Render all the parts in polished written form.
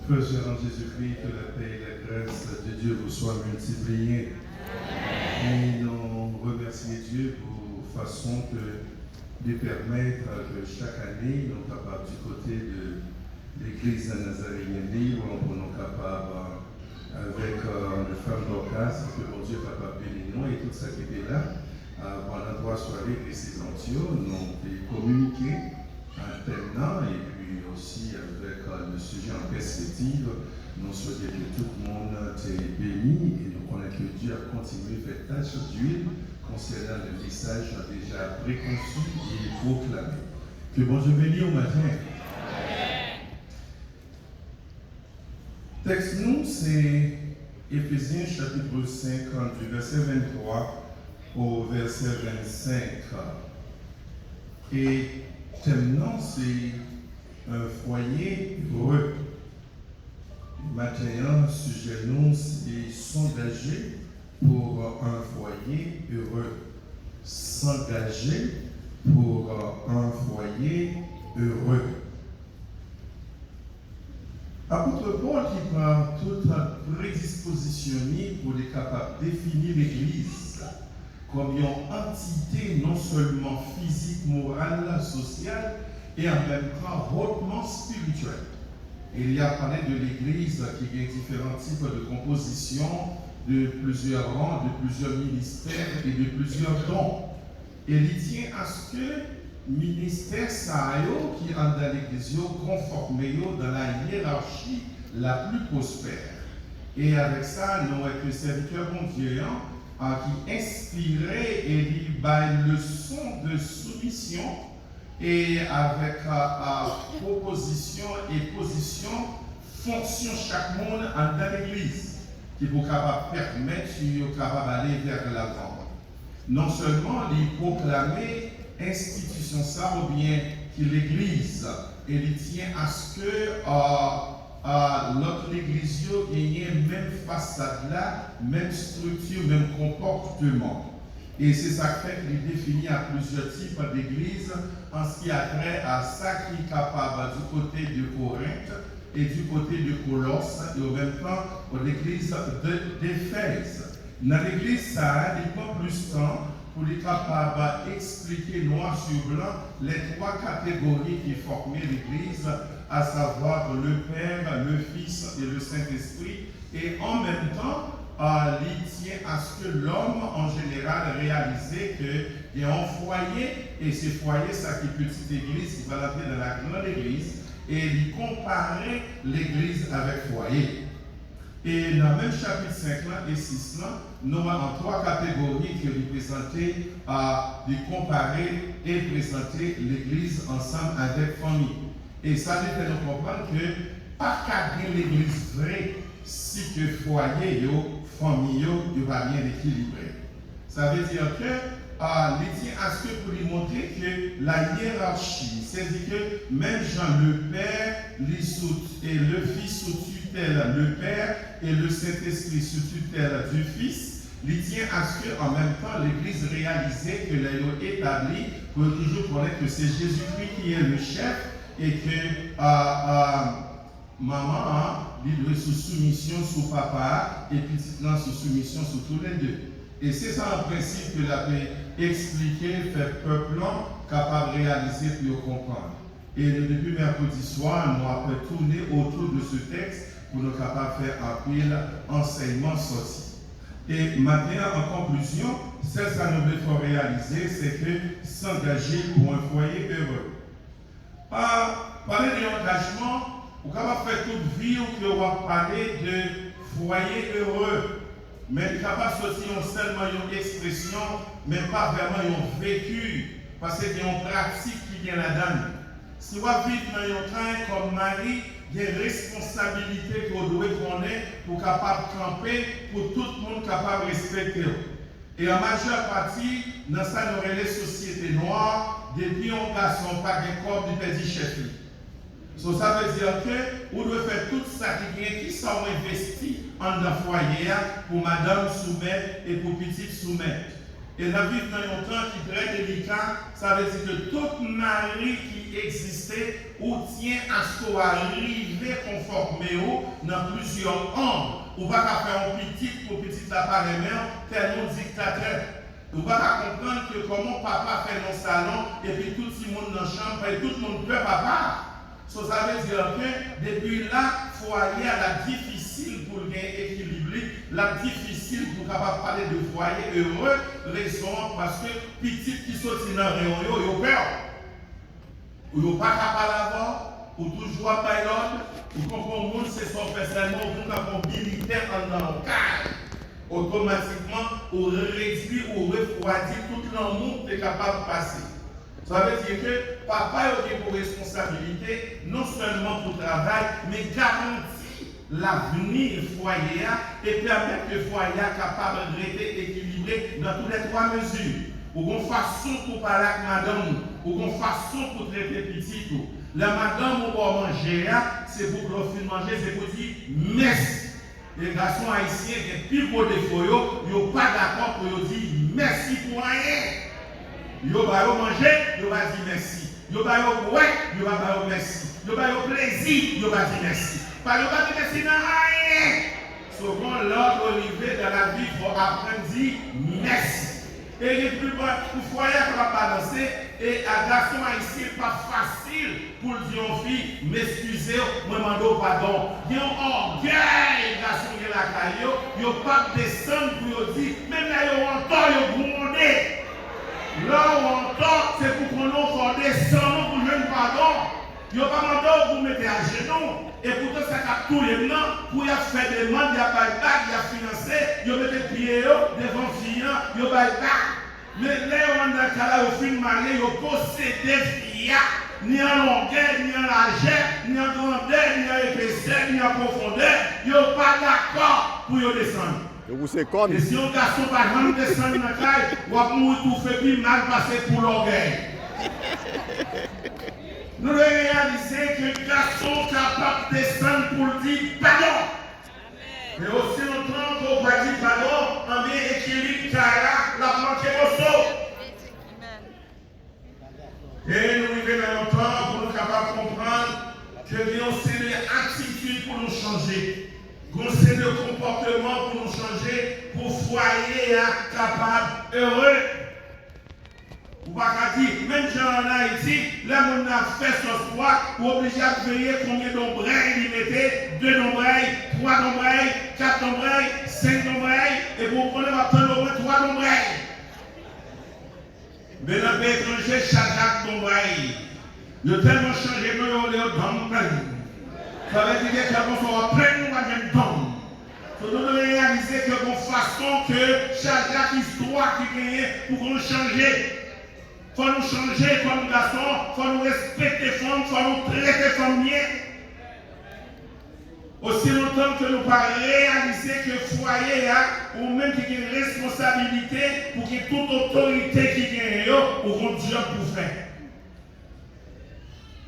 Frères et sœurs en Jésus-Christ, que la paix et la grâce de Dieu vous soient multipliées. Et nous remercions Dieu pour façon de permettre que chaque année, nous sommes capables du côté de l'Église nazaréenne libre, pour nous capables avec les femmes d'Orcas, que mon Dieu est capable de bénir nous et tout ça qui était là. Pendant 3 soirées précédentes, nous avons communiqué un thème et puis aussi avec le sujet en perspective. Nous souhaitons que tout le monde soit béni et nous connaissons que Dieu a continué à faire tâche d'huile concernant le message déjà préconçu et proclamé. Que bon Dieu bénisse au matin. Texte nous, c'est Éphésiens chapitre 5, du verset 23 au verset 25. Et thème non, c'est un foyer heureux. Maintenant, sujet nous, c'est s'engager pour un foyer heureux. S'engager pour un foyer heureux. Apôtre Paul qui prend toute prédispositionnée pour être capable de définir l'Église comme une entité non seulement physique, morale, sociale et en même temps hautement spirituelle. Il y a parlé de l'Église qui a différents types de composition, de plusieurs rangs, de plusieurs ministères et de plusieurs dons. Et il tient à ce que ministère qui est dans l'Église conformé dans la hiérarchie la plus prospère. Et avec ça, nous avons le serviteur bon Dieu qui inspirait et dit leçon de soumission et avec proposition et position, fonction chaque monde dans l'Église qui vous capable permettre d'aller vers l'avant. Non seulement il proclamer institution ça ou bien que l'Église elle tient à ce que l'autre Église ait même façade là, même structure, même comportement. Et c'est ça qui fait qu'il définit à plusieurs types d'églises en ce qui a trait à ça qui est capable du côté de Corinthe et du côté de Colosse et en même temps pour l'église d'Éphèse. Dans l'église, ça il prend plus de temps pour être capable d'expliquer noir sur blanc les 3 catégories qui formaient l'église, à savoir le Père, le Fils et le Saint-Esprit, et en même temps, il tient à ce que l'homme, en général, réalisait qu'il y a un foyer, et ce foyer, ça qui est petite église, qui va l'appeler dans la grande église, et il comparait l'église avec foyer. Et dans le même chapitre 5 là, et 6, là, nous avons 3 catégories qui représentaient, de comparer et présenter l'église ensemble avec famille. Et ça nous fait nous comprendre que pas qu'à l'église vraie, si que foyer, famille, va bien équilibré. Ça veut dire que il tient à ce que pour lui montrer que la hiérarchie, c'est-à-dire que même Jean le Père, et le Fils sous tutelle le Père et le Saint-Esprit sous tutelle du Fils, il tient à ce que en même temps l'Église réalisait que l'ayant établi pour toujours connaître que c'est Jésus-Christ qui est le chef et que maman, il doit sous soumission sous papa et petit là sous soumission sous tous les deux. Et c'est ça en principe que la paix expliquer, faire peuple capable de réaliser pour comprendre. Et depuis mercredi soir, nous avons tourné autour de ce texte pour nous capables de faire un pile enseignement sorti. Et maintenant, en conclusion, ce que nous devons réaliser, c'est que s'engager pour un foyer heureux. Parler d'engagement, vous pouvez faire toute vie où vous va parler de foyer heureux. Mais il ne peut pas sortir seulement une expression, mais pas vraiment un vécu, parce qu'il y a une pratique qui vient là-dedans. Si vous vivez dans un temps comme Marie, il y a une responsabilité que vous devez connaître pour capable camper, pour tout le monde capable de respecter. Et en majeure partie, dans ça, nous avons les sociétés noires, depuis un garçon, pas de corps du petit chef. So, ça veut dire que vous devez faire tout ça qui sont investis en foyer pour madame soumettre et pour petite soumettre. Et nous vivons dans un temps qui est très délicat. Ça veut dire que toute mari qui existait ou tient à ce qu'on arrive conformer dans plusieurs angles. Ou pas faire un petit pour petit appareil, tellement dictateur. Ou pas comprendre que comment papa fait dans le salon et puis tout le monde dans la chambre et tout le monde peut papa. Ça veut dire que depuis là, il faut aller à la difficile pour gagner équilibré, la difficile pour capable parler de foyer heureux, raison parce que petit qui sortent dans le rayon, ils ont peur. Ou ils n'ont pas capable d'avoir, ou toujours à pas l'ordre, ou quand on monte, c'est son personnellement, ou quand on militaire dans le cadre. Automatiquement, ou réduit ou refroidit tout le monde est capable de passer. Ça veut dire que papa a pour responsabilité, non seulement pour le travail, mais garantir l'avenir du foyer et permettre que le foyer soit capable de rester équilibré dans toutes les trois mesures. Ou une façon pour parler avec madame, ou une façon pour traiter petit. La madame ou pour manger, c'est pour le manger, c'est pour dire merci. Les garçons haïtiens, les plus gros défauts, ils ne sont pas d'accord pour dire merci pour rien. Ils vont manger, ils vont dire merci. Ils vont boire, ils vont dire merci. Ils vont plaisir, ils vont dire merci. Parce qu'ils vont dire merci dans rien. Souvent, l'ordre arrivé dans la vie, il faut apprendre à dire merci. Et les plus bas, pour foyer qui va balancer, et à garçon haïtien, pas facile pour dire aux filles, m'excusez, me demande pardon. Il y a un orgueil, garçon qui est la caillou, il n'y a pas de descendre pour dire, même là, il y a un temps, il y a un là où on entend, c'est pour qu'on ait descendre pour jeune pardon. Il n'y a pas de vous mettez à genoux. Et pourtant, ça a tous les noms pour y faire des demandes, il y a pas de bac, il y a financé, il y a des pieds devant clients, il y a pas de bac. Mais là, on a un film marié, il y a possédé filles, ni en longueur, ni en largeur, ni en grandeur, ni en épaisseur, ni en profondeur. Il n'y a pas d'accord pour y descendre. Et si un garçon par exemple descend dans la caille, on va mourir tout fait puis mal passer pour l'orgueil. Nous devons réaliser que le garçon est capable de descendre pour dire pardon. Mais aussi longtemps qu'on va dire pardon, on bien équilibre car la manque émotion. Et nous vivons dans un temps pour nous capables de comprendre que nous c'est des attitudes pour nous changer. C'est le comportement pour nous changer, pour foyer capable, heureux. Ou pas dire, même en Haïti, là, on a fait ce soir, ou obligé à veiller combien d'ombrelles il mettait, 2 ombrelles, 3 ombrelles, 4 ombrelles, 5 ombrelles, et pour qu'on ait au moins 3 ombrelles. Mais dans le pays étranger, chaque ombrelle, il a tellement changé, nous, on est dans le ça veut dire qu'on va prendre nous-mêmes d'hommes. Nous devons réaliser que de façon que chaque histoire qui gagne pour qu'on change. Il faut nous changer comme garçons, il faut nous respecter les femmes, il faut nous traiter les femmes bien. Aussi longtemps que nous ne pas réaliser que le foyer a, ou même qu'il y a une responsabilité pour que toute autorité qui gagne, pour qu'on Dieu pour faire.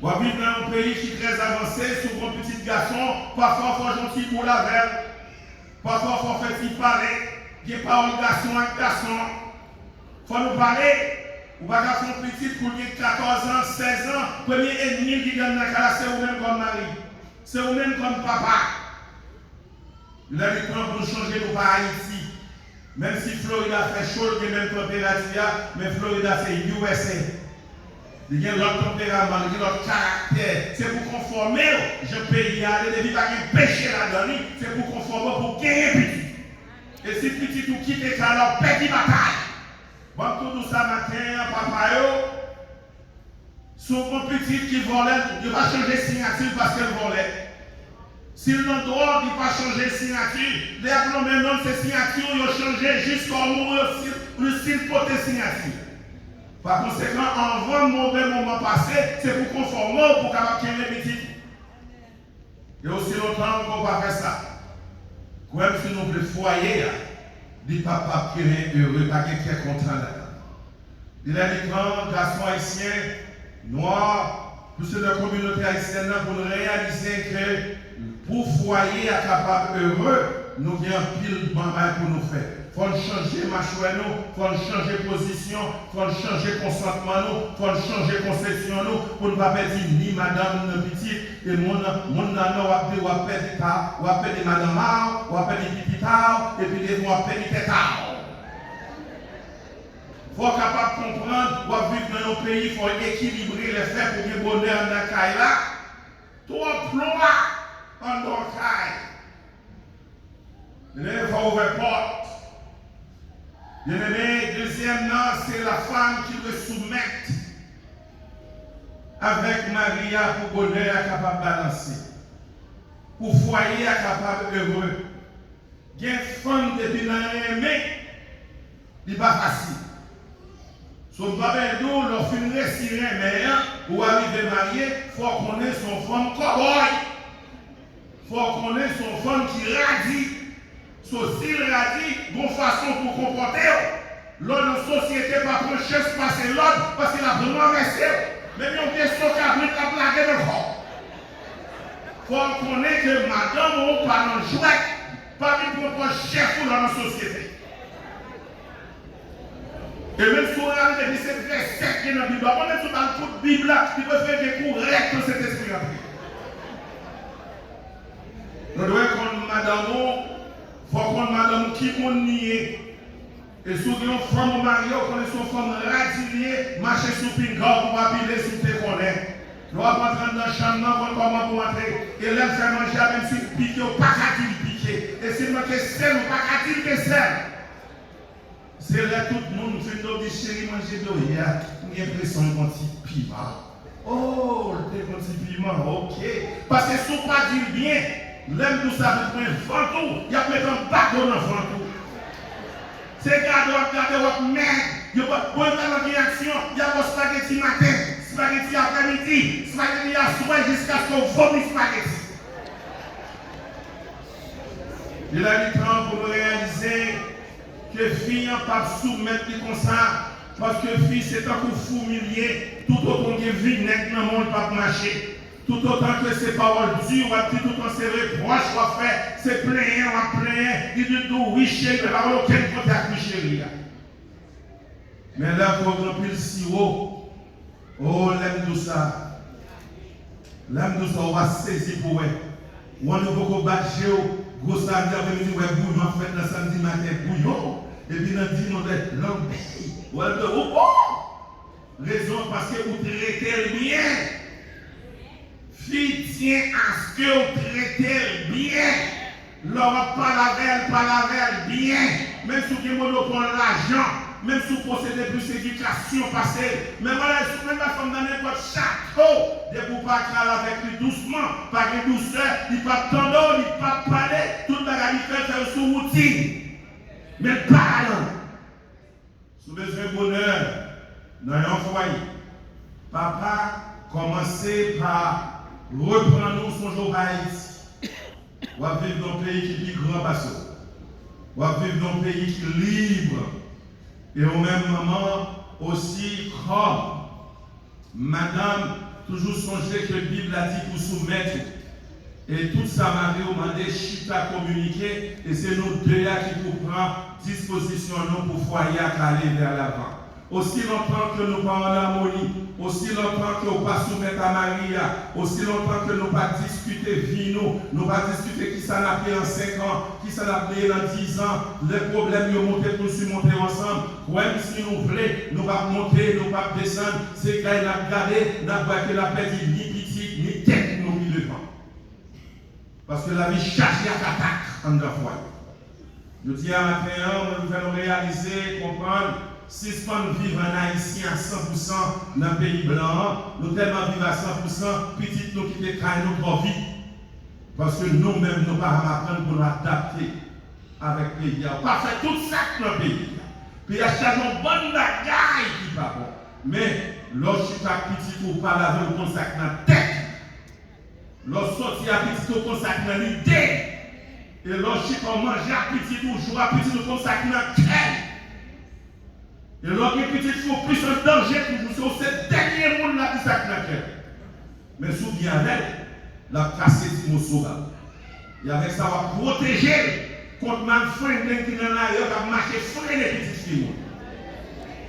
On va vivre dans un pays qui est très avancé, souvent petit garçon, parfois il faut gentil pour la verre, parfois il faut faire petit parler, il n'y a pas un garçon avec garçon. Il faut nous parler, ou pas garçon petit pour lui 14 ans, 16 ans, premier ennemi qui donne la classe, c'est vous-même comme mari, c'est vous-même comme papa. Il a du temps pour changer nos pas Haïti. Même si Florida fait chaud, il y a même température, mais Florida c'est USA. Il y a leur tempérament, il y a leur caractère. C'est pour conformer. Je paye aller, depuis pas qu'il péché là-dedans. C'est pour conformer, pour gagner petit. Et si petit tout quitte, alors petit bataille. Bon, tout ça matin, papa, souvent petit qui volait, il va changer de signature parce qu'elle volait. S'il n'a droit, il va changer de signature. Les appelons maintenant ces signatures, ils ont changé jusqu'au moment où le style porte signature. Par conséquent, avant le mauvais moment passé, c'est pour conformer, pour capable les petits. Et aussi longtemps qu'on va faire ça. Comme si nous le foyer, dit papa qui est heureux, pas qui est content là-dedans. Il a dit quand garçon haïtien, noir, plus de la communauté haïtienne, pour réaliser que Pour foyer capable heureux, nous avons pile de travail pour nous faire. Il faut changer machoué nous, il faut changer position, il faut changer consentement nous, il faut changer conception nous, pour ne pas perdre ni madame ni petit, et mon nan ou perdre ta, ou perdre madame, ou perdre petit et puis les ou perdre tête. Il faut capable de comprendre, ou vivre dans nos pays, il faut équilibrer les faits pour que le bonheur dans la caille là. Trois plombs en nos cailles. Il faut ouvrir porte. Bien-aimé, deuxièmement, c'est la femme qui veut soumettre avec Maria pour bonheur capable de balancer. Pour foyer capable heureux. Il y a une femme depuis l'année, il n'est pas facile. Son papa nous, leur fin réciter mais ou arriver marié, il faut qu'on ait son femme cowboy. Il faut qu'on ait son femme qui radie. So, s'il radie, bonne façon pour comporter. L'autre société pas prendre chaise passer l'autre parce qu'il a vraiment resté. Mais on vient sur la blague de corps. Il faut qu'on ait que madame ou pas dans le jouet, pas pour prendre chef dans la société. Et même si on a des versets qui sont dans la Bible, on est tout dans le coup de Bible, il peut faire des coups rects dans cet esprit. Nous devons prendre madame, il faut prendre madame qui peut nier. Et si on a une femme au mari, on connaît son femme radiliée, marcher sous pinga pour pas piler sous tes connaître. Nous allons rentrer dans la chambre, on va comment pour entrer. Et là, faire manger, même si piqué, ou pas qu'à dire piqué. Et si on a sel, ou pas qu'à dire que sel. C'est là tout le monde fait nos chéri manger de il y a une impression d'un petit piment. Oh, le petit piment, ok. Parce que si on pas dire bien, l'aime tout ça, vous prenez ventoux, il y a peut-être un bateau dans le ventoux. C'est garder, merde, il y a pas de réaction, il y a pas de spaghetti matin, spaghetti après-midi, spaghetti à soir jusqu'à ce qu'on vomit spaghetti. Il a du temps pour nous réaliser que fille n'a pas soumettre comme ça, parce que fille c'est un coup fourmilier, tout autant que vinaigre dans le monde pas marcher, tout autant que ces paroles dures, tout autant c'est reproche, on fait, c'est plein, on il dit tout, oui, chérie, mais pas aucun contact, oui, chérie. Mais là, pour remplir le sirop, oh, l'aime tout ça. L'aime tout ça, on va saisir pour elle. On ne peut pas battre, gros samedi après-midi, ouais, bouillon, fait le samedi matin, bouillon. Et puis, dans le dimanche, l'homme, ouais, raison parce que vous traitez bien. Fille tient à ce que vous traitez bien. L'homme pas la veille bien. Même si vous avez monopole l'argent, même si vous possédez plus d'éducation passée, même voilà, si vous la femme dans n'importe château, de vous pas parler avec lui doucement, pas de douceur, il pas tendre, il pas parler, toute la réalité fait sous routine. Mais parle. Si vous avez besoin de bonheur dans un foyer, papa commencez par reprendre son jour à Haïti. On va vivre dans un pays qui est grand passé. On va vivre dans un pays qui est libre. Et au même moment, aussi, comme madame, toujours songer que la Bible a dit pour soumettre. Et tout ça m'a demandé, chita communiquer, et c'est nous deux qui pour prendre disposition pour foyer à aller vers l'avant. Aussi longtemps que nous pas en harmonie, aussi longtemps que nous pas soumettre à Maria, aussi longtemps que nous pas discuter vie nous pas discuter qui ça n'a fait en 5 ans, qui ça n'a fait en 10 ans, les problèmes nous monter pour nous monter ensemble. Même si nous voulons, nous pas monter, nous pas descendre, c'est quand nous regardé, nous pas que la paix ni petit, ni tête nous mis le vent. Parce que la vie charge à l'attaque en deux fois. Je dis à matin, nous allons réaliser, comprendre. Si nous vivons en Haïti à 100% dans le pays blanc, nous tellement vivons à 100%, petit nous qui décaillent notre vie. Parce que nous-mêmes, nous ne pouvons pas apprendre pour nous adapter avec le pays. On ne peut pas faire tout ça dans le pays. Puis il y a une bonne bagaille qui va bon. Mais lorsque petit ou pas laver le consacre dans la tête, lorsque sortir à petit ou consacre dans l'idée, et lorsque on mange à petit ou joue à petit ou consacre dans la tête, et lorsque petit faut plus en danger, toujours c'est ce dernier monde là qui s'accroche. Mais souviens-vous, la cassé Timo Soba. Et avec ça, on va protéger contre mal frein qui dans l'arrière, qui va marcher frein les petites filles.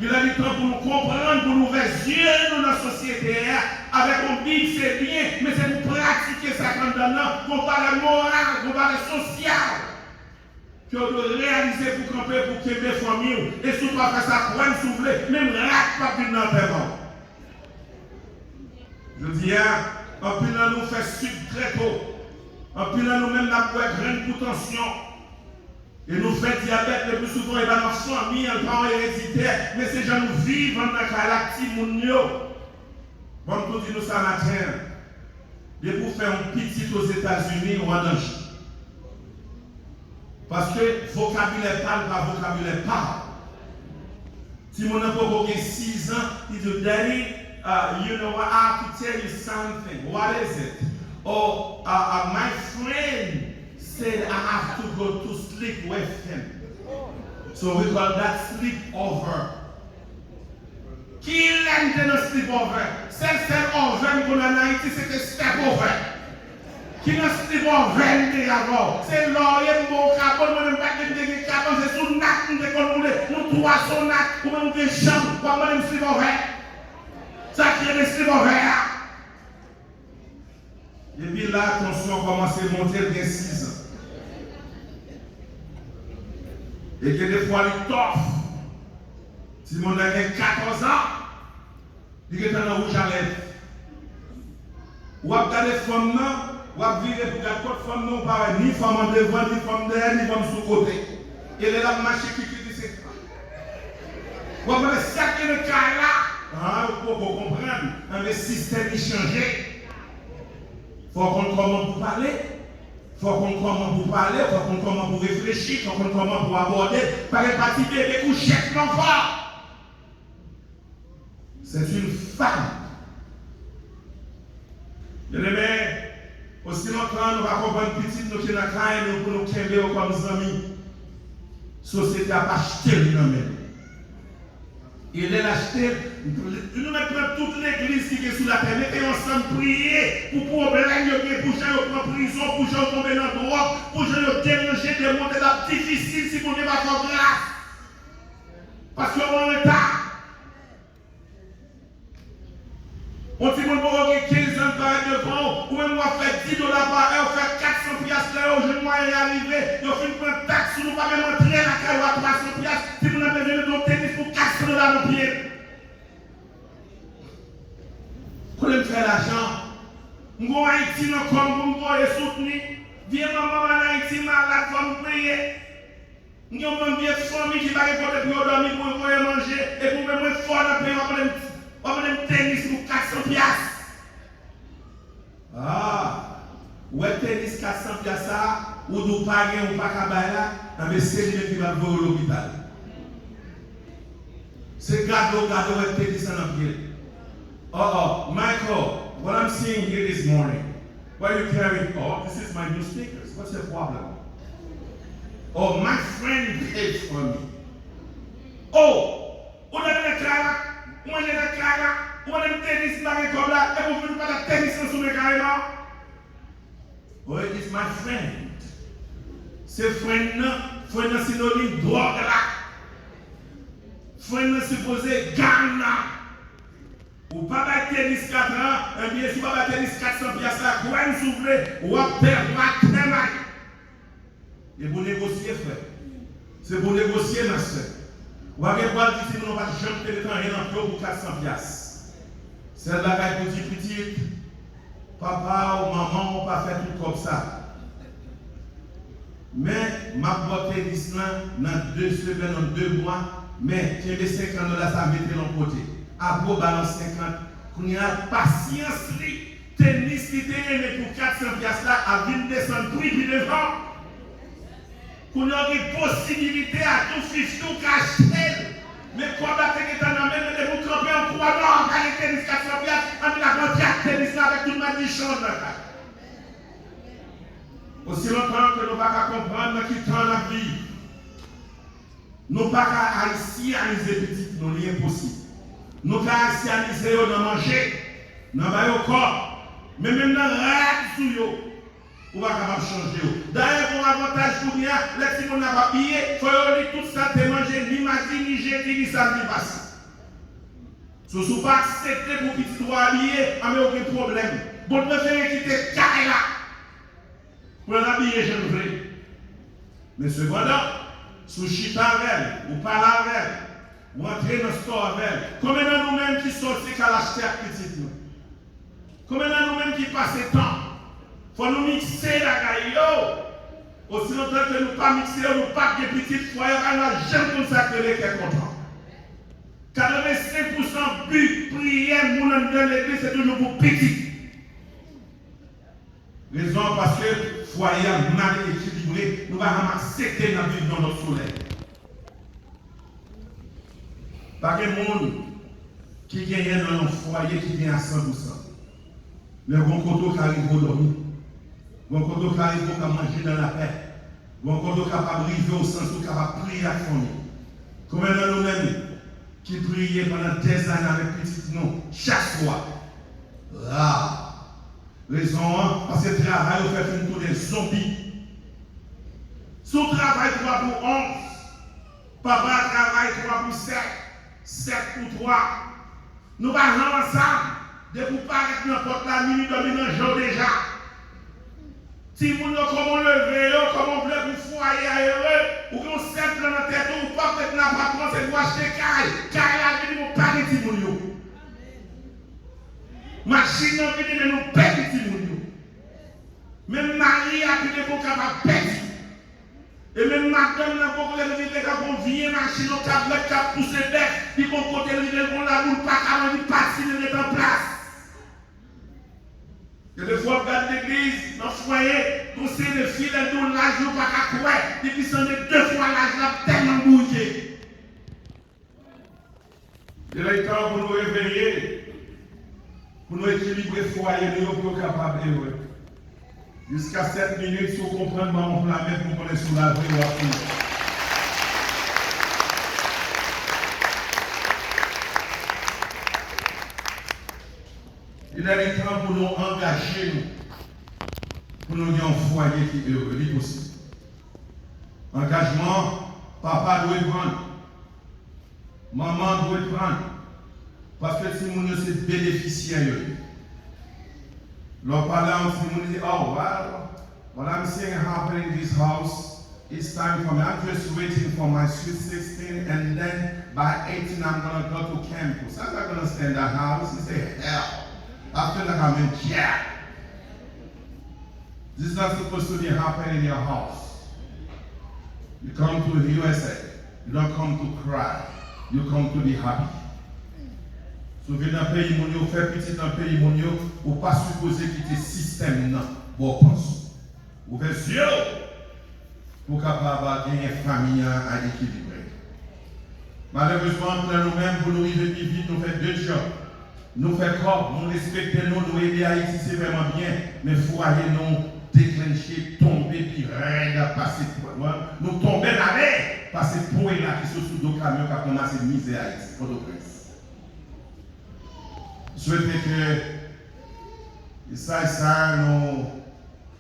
Il a du temps pour nous comprendre, pour nous ouvrir les yeux dans la société. Avec un Bible, c'est bien, mais c'est pour pratiquer ça comme dedans, qu'on parle moral, qu'on parle social. Que vous devez réaliser pour camper, pour qu'il y ait des familles. Et si vous ne faites ça, pour vous souffler, même rat pas plus dans le terrain. Je dis, en plus, nous fait sucre très tôt. En plus, nous-mêmes, nous avons grande potentiel. Et nous faisons diabète le plus souvent, et dans notre famille, en parents héréditaire. Mais ces gens nous vivent dans la petite monde. Bon, nous disons ça matin. Et pour faire un petit aux États-Unis ou en danger. Parce que vocabulaire parle, pas vocabulaire parle. Si mon enfant a 6 ans, il dit, Daddy, you know what, I have to tell you something. What is it? Oh, my friend said I have to go to sleep with him. So we call that sleepover. Qui l'aime de sleepover? C'est over qu'on a en Haïti, c'était stepover. Qui n'a sleepover avant? C'est l'oreille, mon capot, mon impact de capot, c'est sous nac, nous trois son nac, ou même des chambres, pour moi, nous sleepover. Ça crée des sleepover. Et puis là, attention, commence à monter de 6 ans. Et que des fois, il t'offre. Si mon a 14 ans, il est dans le rouge à lèvres. Ou à regarder les femmes, ou à virer pour regarder les femmes, non, pas ni femme en devant, ni femme derrière, ni femme sous côté. Et elle est là, marché qui dit c'est ça. Ou à voir ça qui est le cas là. Pour comprendre, le système est changé. Il faut qu'on comment pour parler, il faut qu'on comment pour parler, il faut qu'on comment pour réfléchir, il faut qu'on comment pour aborder, par les parties bébé coucher l'enfant. C'est une femme. Bien aimé, aussi longtemps nous allons comprendre petite nous qui n'a qu'à nous pour nous qu'aimer comme amis. Société a pas acheté lui-même. Il est acheté. Nous mettons toute l'église qui est sous la terre. Mettez ensemble prier pour problème, pour gens qui en prison, pour gens qui tombent dans la drogue, pour gens qui déranger des mondes difficiles si vous n'avez pas faire grâce. Parce qu'on est en retard. On dit qu'on va 15 ans par devant, ou même on va faire 10 $ par heure, on fait 400 piastres là, au jeune moyen arrivé, on fait une taxe, nous ne pouvons pas même entrer la caille à 300 piastres, si vous n'avez besoin de tennis pour 400 $ dans le pied. Pour me faire l'argent, nous en Haïti, nous comme nous voyons soutenir, viens maman en Haïti, malade, pour me payer. Nous avons une vieille famille qui va répondre pour dormir, pour manger, et pour me mettre fort dans le pays, on va me tennis pour 400 piastres. Ouais, tennis 400 piastres, ou nous pagons ou pas cabala, mais c'est lui qui va voir l'hôpital. C'est gado, ouais, tennis en pied. Michael, what I'm seeing here this morning, what are you carrying? Oh, this is my new sneakers. What's your problem? Oh, my friend paid for me. Oh, on a des carats. Moi j'ai des carats, moi j'ai des tennis comme là, et vous ne pouvez pas de tennis sous mes carrément. Oh, it's my friend. C'est friend synonyme drogue là. Friend supposé gang là. Ou pas de tennis 4 ans, et bien si pas de tennis 400 piastres là, quoi nous souffler, ou à perdre très mal. Et vous négociez, frère. C'est pour négocier, ma soeur. Ou à quel point si nous n'avons pas de jambes de temps rien en pour 400 piastres. C'est la bagaille pour dire petite, papa ou maman, on pas faire tout comme ça. Mais ma boîte tennis dans 2 semaines, dans 2 mois, mais qui est 50 $, ça mettez l'en côté. Après, balance 50. Qu'on y a patience, tennis qui était aimé pour 400 piastres là, à 20 descendre prix puis devant. Qu'on y a une possibilité à tout fiche, tout cacher. Mais quoi, que tu as même de vous camper en 3 ans, à la tennis 400 piastres, on a contrat tennis là avec tout le monde qui change. Aussi longtemps que nous ne pouvons pas comprendre qui temps la vie, nous ne pouvons pas haïtianiser petit, nous n'est impossible. Nous ne pouvons pas haïtianiser dans manger, dans le corps, mais même dans le rêve, Ou pas capable de changer. D'ailleurs, pour avantage pour nous, les petits gens n'ont pas payé, il faut que tout ça te manger ni mardi, ni jeudi, ni samedi passé. Si vous ne pas accepter pour petit droit habillé, il n'y a aucun problème. Vous préférez quitter carré là pour l'habiller, je ne veux. Mais cependant, si vous chita avec, ou parlez avec, ou entrez dans le store avec, combien de nous-mêmes qui sortent qu'à l'acheter à petit nous? Combien de nous-mêmes qui passent le temps? Il faut nous mixer la gaille. Aussi longtemps que nous ne pas mixer, nous ne pas de petites foyers, on n'a jamais consacré qui est content. 85% but, prière, mon dans l'église, c'est toujours pour petit. Raison parce que le foyer mal équilibré, nous allons accepter dans vivre dans notre soleil. Pas de monde qui gagne dans un foyer qui vient à 100%. Mais bon côté qui arrive au dormir. Bon côté qui arrive à manger dans la paix. Bon côté capable de vivre au sens où capable de prier à fond. Comme nous-mêmes qui priait pendant des années avec petit nom, chaque soir. Là. Raison, parce que le travail fait une tour des zombies. Son travail 3 pour 11. Papa travaille 3 pour 7. 7 pour 3. Nous allons ensemble. De pour paraître n'importe la minute, dormir dans le jour déjà. Si vous ne comment lever, comment vous voulez pour foyer heureux, ou qu'on s'aime dans la tête, ou pas peut-être n'a pas prendre, c'est pour acheter caille. Caille la vie, nous pas de petits mounions. Machine n'a pas de nous pas de petits mounions. Même Marie a pu de capable petit. Et même madame n'a pas de vivre comme vieille machine au tablette qui a poussé bec, qui vont côté le vivre comme la boule, pas qu'à lui passer, il est en place. Et des fois, on regarde l'église, dans le foyer, on sait les filles, elles donnent l'âge, nous pas qu'à courir, et puis c'en est 2 fois l'âge, là, tellement bougé. Il est temps pour nous réveiller, pour nous équilibrer le foyer, nous sommes capables de jusqu'à 7 minutes, si vous comprenez, on peut la mettre pour qu'on est sous la vraie voiture. Il est temps pour nous engager, pour nous avoir un foyer qui est heureux, c'est possible. Engagement, papa doit prendre, maman doit prendre, parce que si nous sommes bénéficiaires, l'on parle, si nous dit, oh, well, what I'm seeing happen in this house, it's time for me. I'm just waiting for my sweet 16, and then by 18, I'm going to go to campus. I'm not going to stay in the house. He said, hell. I feel like I'm in jail. This is not supposed to be happening in your house. You come to the USA. You don't come to cry. You come to be happy. Si vous venez dans un pays mondial, vous faites petit dans un pays mondial, vous ne pas supposer quitter le système pour penser. Vous faites yeux pour capable de gagner une famille à équilibrer. Malheureusement, pour nous-mêmes, pour nous vivre vite, nous faisons 2 jobs. Nous faisons corps, nous respectons, nous aider à Haïti, c'est vraiment bien, mais il faut aller nous déclencher, tomber, puis rien passer pour nous. Nous tomber là, parce que pour là qui sont sous le camion qui a commencé à miser à Haïti. Je souhaite que ça, nous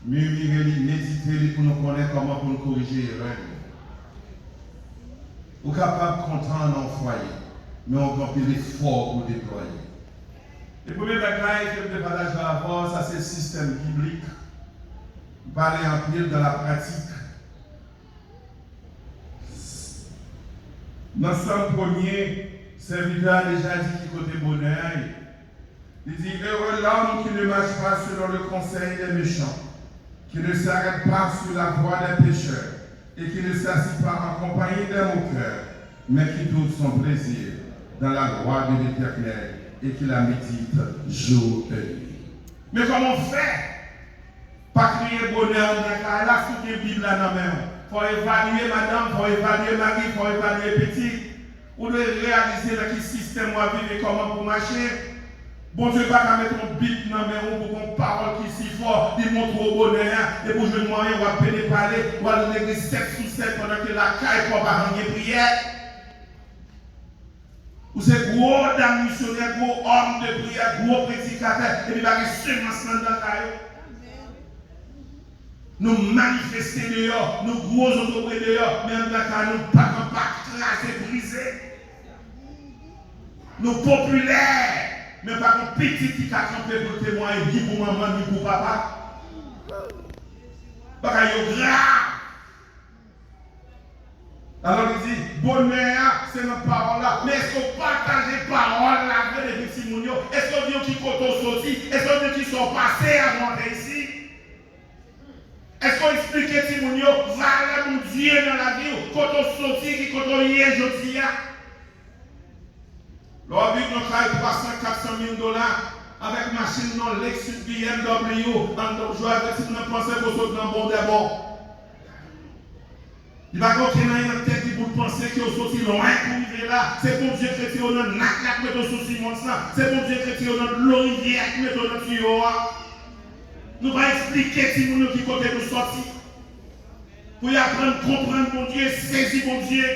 murmurer, méditer pour nous connaître comment pour nous corriger l'erreur. Nous sommes capables de content dans le foyer, mais on doit faire l'effort pour déployer. Le premier bagage que je partage avant, ça c'est le système biblique. Parler en pile dans la pratique. Dans Somme 1er, serviteur a déjà dit qui côté bonheur. Il dit, heureux l'homme qui ne marche pas selon le conseil des méchants, qui ne s'arrête pas sur la voie des pécheurs, et qui ne s'assied pas en compagnie des moqueurs, mais qui trouve son plaisir dans la loi de l'Éternel, et qui la médite jour et nuit. Mais comment faire? Pas crier bonheur dans la là, sous la Bible là dans même. Il faut évaluer madame, il faut évaluer mari, il faut évaluer petit. Ou de réaliser dans quel système on vit et comment pour marcher. Bon Dieu va mettre un bip dans mes roues pour une parole qui est si fort, il montre au bonheur, et pour jouer le moyen, on va pénétrer, on va aller l'église 7 sous 7 pendant que la caille pour pas rendre prière. Ou c'est gros dame missionnaire, gros homme de prière, gros prédicateur, et puis il va y avoir seulement dans la caille. nous manifester dehors, nous gros autoprès dehors, mais en cas nous pas craser, briser. Nous populaires, mais pas un petit qui a campé pour témoigner, ni pour maman, ni pour papa. Parce que c'est grave. Alors il dit, bonheur, c'est notre parole là. Mais est-ce qu'on partage les paroles là avec les petits mounions? Est-ce qu'on dit qui sont sortis? Est-ce qu'on dit qui sont passés avant ici? Est-ce qu'on explique les petits mounions, voilà mon Dieu dans la vie, quand on sortit, qui quand on y est, je dis, l'objet de notre 300-400 000 $, avec machine non Lexus BMW, en jouant avec si nous pensons qu'on saute dans le bon d'abord. Il va continuer dans la tête pour penser que vous sortez loin pour arriver là. C'est pour Dieu que tu es dans la claque, mais tu soucis mon sang. C'est pour Dieu que tu es dans l'orivière, mais tu es dans le tuyau. Nous allons expliquer si nous qui côté nous sortir. Pour y apprendre, comprendre mon Dieu, saisir mon Dieu.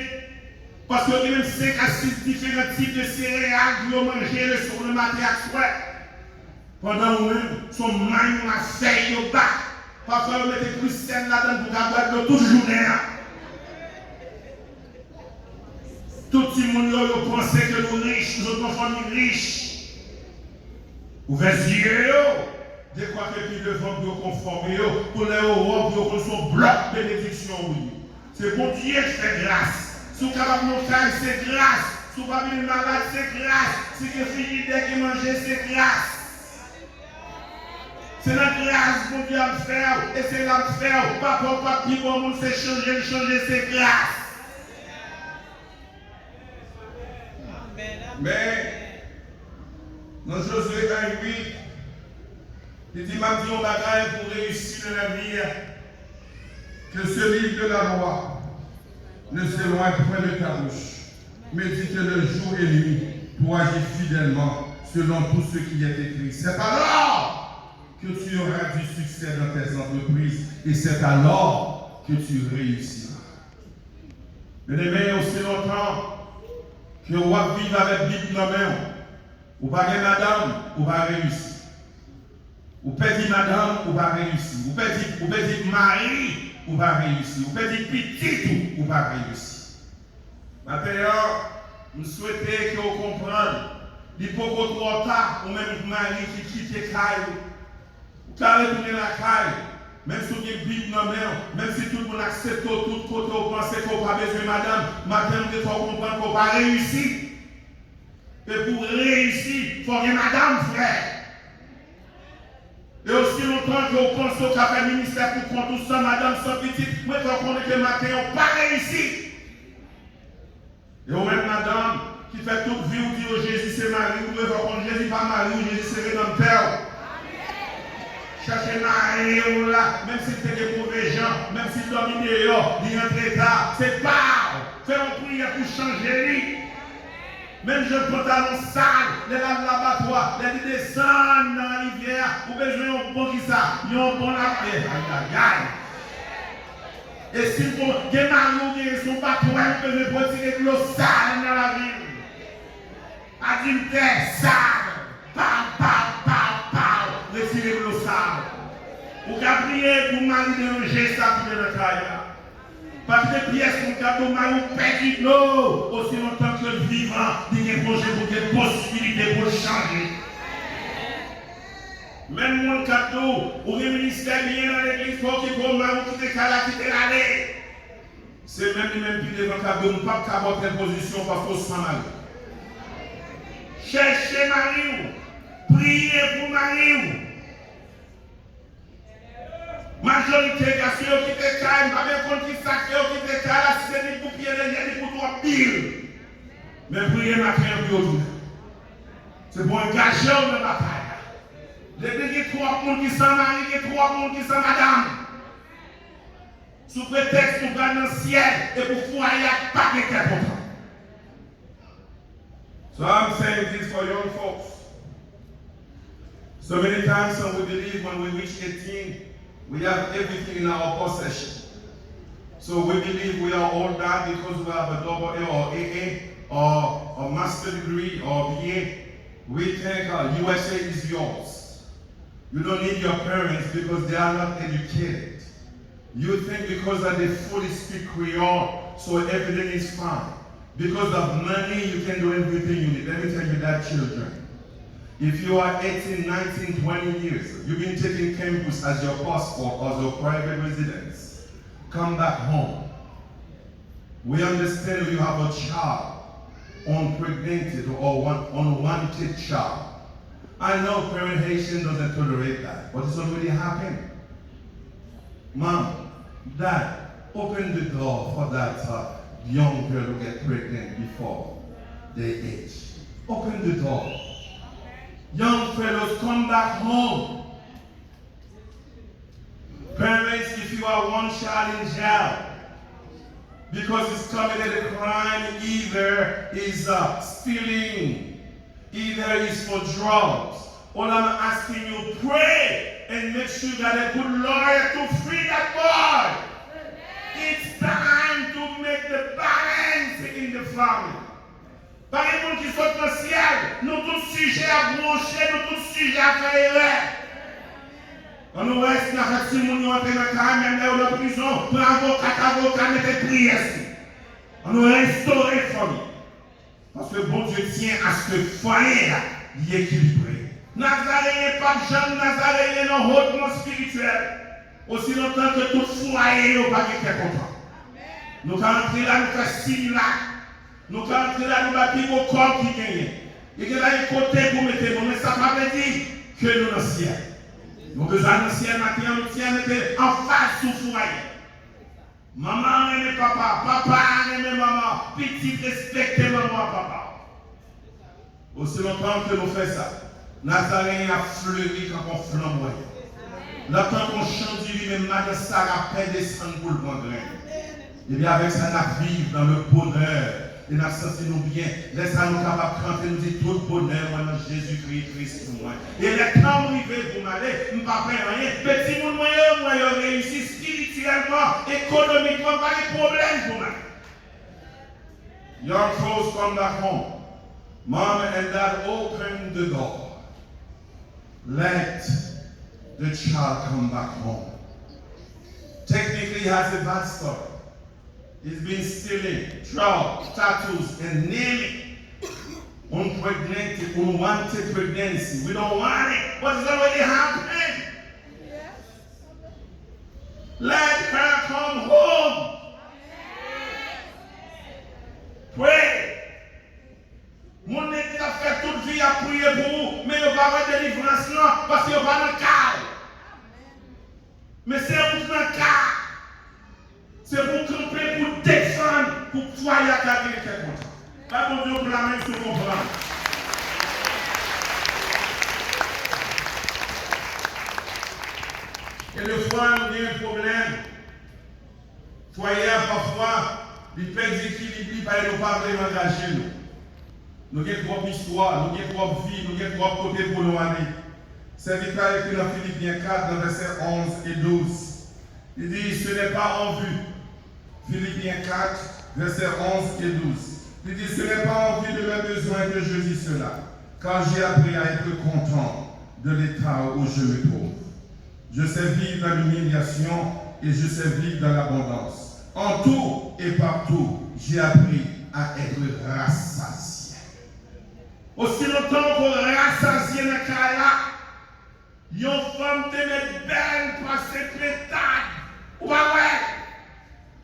Parce qu'il y a même 5 à 6 différents types de céréales pour manger le matin à soir. Pendant nous-mêmes, son main, la feuille au bas. Parfois, on mettait plus celle là-dedans pour avoir de toute journée. Tout le monde pensait que nous riches, nous sommes famille riche. Ouvrez les yeux, de quoi que puis devant pour conformer, pour les hauts, pour qu'on soit bloc bénédiction. C'est bon Dieu qui fait grâce. Si vous êtes capable de monter, c'est grâce. Si vous n'êtes pas malade, c'est grâce. Si vous êtes fini de manger, c'est grâce. C'est la grâce que Dieu a fait. Et c'est la faire. Papa, papi, bon monde, c'est changer, c'est grâce. Mais, dans Josué 1:8, il dit, m'a dit on bagaille pour réussir dans la vie, que ce livre de la loi ne s'éloigne point de ta bouche. Médite le jour et nuit pour agir fidèlement selon tout ce qui est écrit. C'est alors que tu auras du succès dans tes entreprises et c'est alors que tu réussiras. Bien-aimés, aussi longtemps que vous vivez avec Bible dans la main, ou pas de madame, ou pas réussir. Ou pas dire madame, ou pas réussir. Ou pas dire mari, ou pas réussir. Ou pas dire petit, ou pas réussir. Maintenant, je souhaitais que vous compreniez, il faut que trop tard, ou même mari qui quitte les cailles, ou qui retourner la caille, même si vous avez Bible dans la main, même si tout le monde accepte tout côté, vous pensez qu'on n'a pas besoin de madame, il faut comprendre qu'on n'a pas réussi. Et pour réussir, il faut que madame, frère. Et aussi longtemps que vous pensez qu'on a fait ministère pour prendre tout ça, madame, sans petite, moi, je connais que le matin, on n'a pas réussi. Et au même madame, qui fait toute vie, ou dit oh, Jésus c'est Marie, ou vous connaissez Jésus pas Marie, ou Jésus c'est dans le Père. Cherchez Marie, là, même si c'est des mauvais gens, même si c'est dominé, il rentre tard, c'est pas. Fais une prière pour changer lui. Même je pantalon sale, les laves l'abattoir, les descendent dans la rivière, vous besoin d'un bon qui ça, un bon aïe aïe aïe. Et si vous avez marié son battoir, vous pouvez retirer de l'eau sale dans la ville. Adultère sale, retirez de l'eau sale. Vous pouvez prier pour marier déranger ça pour le travail. Parce que les pièces qu'on a tombées ou perdu de l'eau, aussi longtemps que le vivant, il y a des projets pour des possibilités pour changer. Même mon cadeau, ou les ministères bien dans l'église, pour qu'il faut quitter l'allée. C'est même les mêmes qui devant cadeau, nous ne pouvons pas avoir telle position parce qu'on se sent mal. Cherchez Marie, priez pour Marie. Majorité de ceux qui te caillent, pas bien compte qui s'accueille, qui te caillent, c'est pour pied les pour toi pile. Mais priez matin pour vous. C'est pour engager dans la bataille. Il y a 3 personnes qui sont mariés, il y a 3 personnes qui sont madame. Sous prétexte pour gagner dans le ciel et pour foyer, pas de tête content. So I'm saying this for young folks. So many times some we believe when we reach 18, we have everything in our possession. So we believe we are all that because we have a double A or AA or a master degree or BA. We think USA is yours. You don't need your parents because they are not educated. You think because that they fully speak Creole, so everything is fine. Because of money, you can do everything you need. Let me tell you that, children. If you are 18, 19, 20 years, you've been taking campus as your passport or your private residence, come back home. We understand you have a child, unpregnant or unwanted child. I know parent Haitian doesn't tolerate that, but it's already happened. Mom, Dad, open the door for that young girl who get pregnant before they age. Open the door. Young fellows, come back home. Parents, if you are one child in jail because he's committed a crime, either is stealing, either is for drugs. All I'm asking you, pray and make sure that a good lawyer to free that boy. It's time to make the balance in the family. Par exemple, qui sont dans le ciel, nous tous sujets à broncher, nous tous sujets à faire erreur. On nous reste dans la si nous entrons dans le carré, même là où la prison, pour avocat, mettez prière. On nous restaure la famille. Parce que bon Dieu tient à ce que le foyer est équilibré. Nazaréen, pas de jeunes Nazaréen, non hautement spirituel. Aussi longtemps que tout foyer n'est pas content. Nous allons entrer là, nous faisons signe là. Nous allons entrer là, nous bâtissons au corps qui gagne. Il y a un côté pour mettre, mais ça ne veut pas dire que nous sommes dans le ciel. Nous besoin dans le ciel, maintenant, nous sommes en face du foyer. Maman aime papa, papa aime maman, petit respecte maman, papa. Aussi longtemps que nous faisons ça, Nazaréen a fleuri quand on flamboie. Là, quand on chante, il dit, même madame Sarah paie descendre pour le bon grain. Et bien, avec ça, nous vivons dans le bonheur. Et nous sentons nous bien. Laissez nous capables de chanter, nous dire tout le bonheur, moi, dans Jésus-Christ, pour moi. Et les temps arrivés pour m'aller, je ne vais pas faire rien. Petit monde, moi, réussi spirituellement, économiquement, pas de problème pour moi. Young folks come back home. Mom and dad open the door. Let the child come back home. Technically, he has a bad story. He's been stealing, drugs, tattoos, and name it. Unwanted pregnancy. We don't want it, but it's already happened. Yes. Let her come home. Pray. Mon église a fait toute vie à prier pour vous, mais il n'y a pas de délivrance là, parce qu'il n'y a pas de cas. Mais c'est pour un cas. C'est pour camper, pour défendre, pour foyer à garder quelqu'un comme ça. Pas bon Dieu pour la main sur mon bras. Et le foyer, il y a un problème. Foyer, parfois, il peut déséquilibrer, parce qu'il ne pas vraiment engagé. Nous avons trop d'histoire, nous avons trop de vie, nous avons trop de côté pour nous aller. C'est Victor écrit dans Philippiens 4, dans versets 11 et 12. Il dit, ce n'est pas en vue. Philippiens 4, versets 11 et 12. Il dit, ce n'est pas en vue de mes besoins que je dis cela, car j'ai appris à être content de l'état où je me trouve. Je sais vivre dans l'humiliation et je sais vivre dans l'abondance. En tout et partout, j'ai appris à être rassasié. Aussi longtemps qu'on rassasié dans le cas là, une femme te met belle par ses pétales. Ou pas ouais?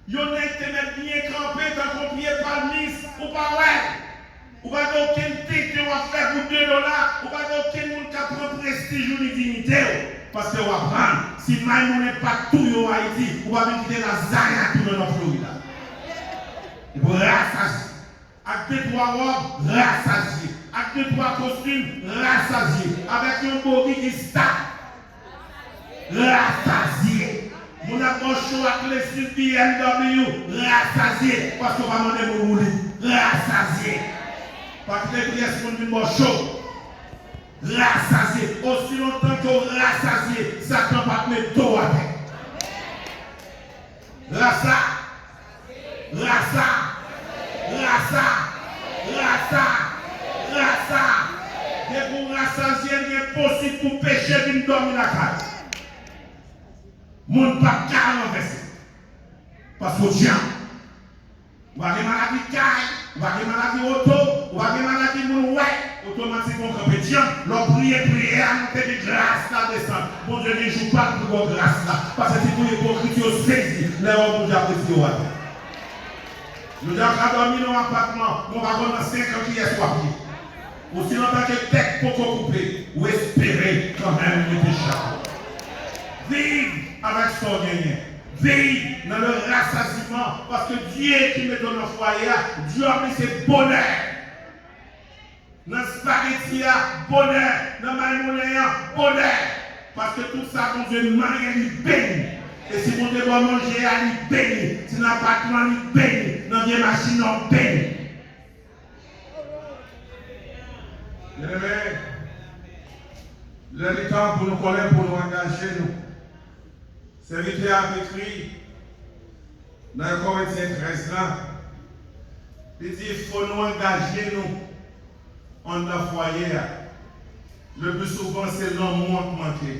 Yon nèg te met bien campé dans ton pied par Nice. Ou pas ouais? Ou pas aucun tête qui va faire pour $2. Ou pas aucun monde qui prend prestige ou dignité. Parce que on va prendre. Si Maïmou n'est pas tout en Haïti, on va quitter la Zaya tout dans la Floride. Et pour rassasier. Avec 2-3 robes, rassasier. Avec 2-3 costumes, rassasier. Avec un body qui stack. Rassasié. Mon approche chaud avec les styles BMW, rassasié. Parce qu'on va demander mon rouler. Rassasié. Parce que les pièces sont une chaud. Rassasié. Aussi longtemps qu'on rassasié, ça ne va pas mettre dos à tête. Rassa. Rassa. Rassa. Rassa. Rassa. Et pour rassasier, il est possible pour pécher d'une dormir la case. Mon pas 40 versets. Parce que Dieu, ou pas de maladie de caille, ou pas de maladie auto, ou pas de maladie de ouais, automatiquement quand Dieu, leur prière, monter de grâce là descend. Bon Dieu ne joue pas pour votre grâce là. Parce que si vous hypocrites saisi, les hommes vous apprécient. Nous avons dormi dans un appartement, on va dans 5 ans qui est soif. Aussi longtemps que tête pour couper, ou espérer quand même le péché. Vive avec son gagné. Vive dans le rassasiement. Parce que Dieu qui met dans nos foyers, Dieu a mis ses bonheurs. Dans le spaghetti, bonheur. Dans le maïmoulé, bonheur. Parce que tout ça, mon Dieu, marie, il bénit. Et si mon Dieu doit manger, il bénit. Si l'appartement, il bénit. Dans les machines, on bénit. Bien-aimés, le temps pour nous connaître, pour nous engager, nous. Serviteur a écrit dans Corinthiens 13 là, il dit il faut nous engager nous en notre foyer. Le plus souvent c'est l'amour qui manque.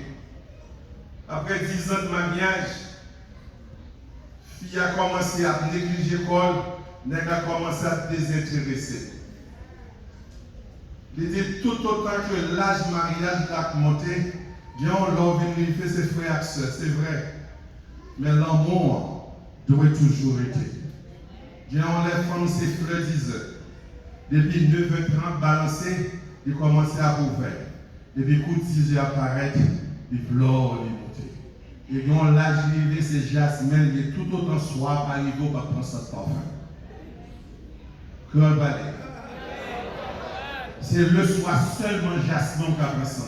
Après 10 ans de mariage, fille a commencé à négliger l'école, nèg a commencé à se désintéresser. Il dit tout autant que l'âge du mariage a monté, Dieu l'a venu faire ses frères et sœurs, c'est vrai. Mais l'amour doit toujours être. Dieu les femmes, ses frères disent, depuis 9h30 balancé, il commençait à ouvrir. Depuis coup de 10 heures apparaître, il pleure, il monte. Et quand l'âge arrivé, c'est Jasmine, il est tout autant soir par niveau pour prendre ce parfum. Cœur balai. C'est le soir seulement Jasmine qui a pris ça.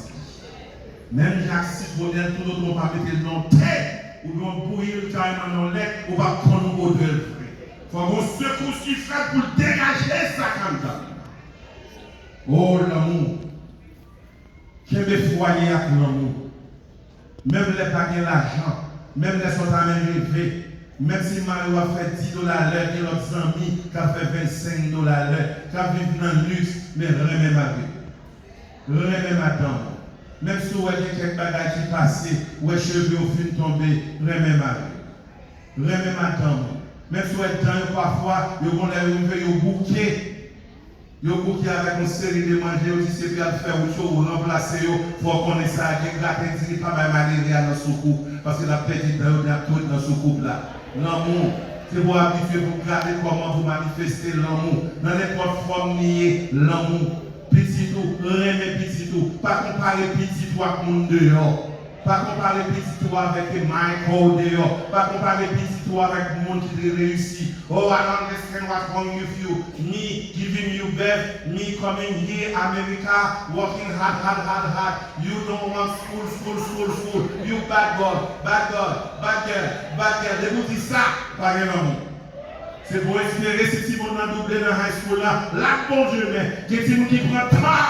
Même Jacques Citronel, tout autre pas mettre le nom tête. Ou bien bouillir le carrément dans l'air, ou va prendre un odeur frais. Il faut qu'on secoue ce qu'il fait pour dégager ça comme ça. Oh l'amour. Qui me foyer avec l'amour. Même les pas de l'argent, même les sont à même rêver. Même si Mario a fait $10 l'heure, et l'autre ami qui a fait $25 l'heure, qui a vécu dans le luxe, mais remets ma vie. Remets ma dame. Même si vous avez quelques bagages qui passent, ou les cheveux au fin tombés, remets ma vie. Remets ma dame. Même si vous êtes dans parfois, vous avez un bouquet. Vous bouquet avec une série de manger, vous dites c'est bien faire autre chose, vous remplacez, il faut qu'on ait ça, il y a des gens pas malaria dans ce coup, parce que la petite dame a tout dans ce couple là. L'amour, c'est vous habituer pour regarder comment vous manifestez l'amour. Dans n'importe forme nier l'amour. Petit tout, remet petit tout. Pas comparer petit tout avec mon dehors. Pas comparer petit tout avec Michael dehors. Pas comparer petit tout avec le monde qui réussit. Oh, I don't understand what's wrong with you. Me giving you birth, me coming here, America, working hard. You don't want school. You bad girl. De vous dire ça, pas vraiment. C'est pour espérer si tu vas doubler dans la high school là, bon Dieu, mais il y a des gens qui prennent temps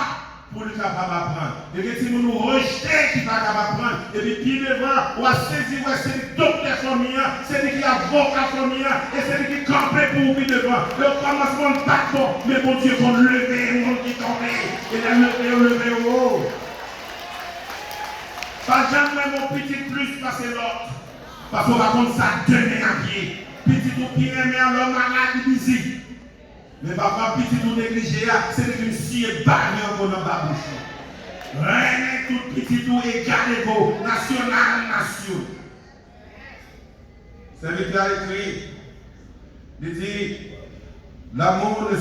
pour le capable d'apprendre. Il y a des gens qui nous rejetent qui ne sont pas capables d'apprendre. Et puis, qui devant, on a saisi, c'est le docteur famille, c'est lui qui a avocat famille, et c'est lui qui campe pour lui devant. Le commencement n'est pas bon, mais bon Dieu, qu'on lever, on qui tombe, et la lever au haut. Pas jamais mon petit plus passer l'autre. Parce qu'on va contre ça, donner à pied. Petit ou qui aime l'homme malade busy. Mais papa petit ou négligé, c'est une scie bagnole dans la bouche. Rien tout petit ou égal égaux, nation. C'est le écrit. Il dit, l'amour ne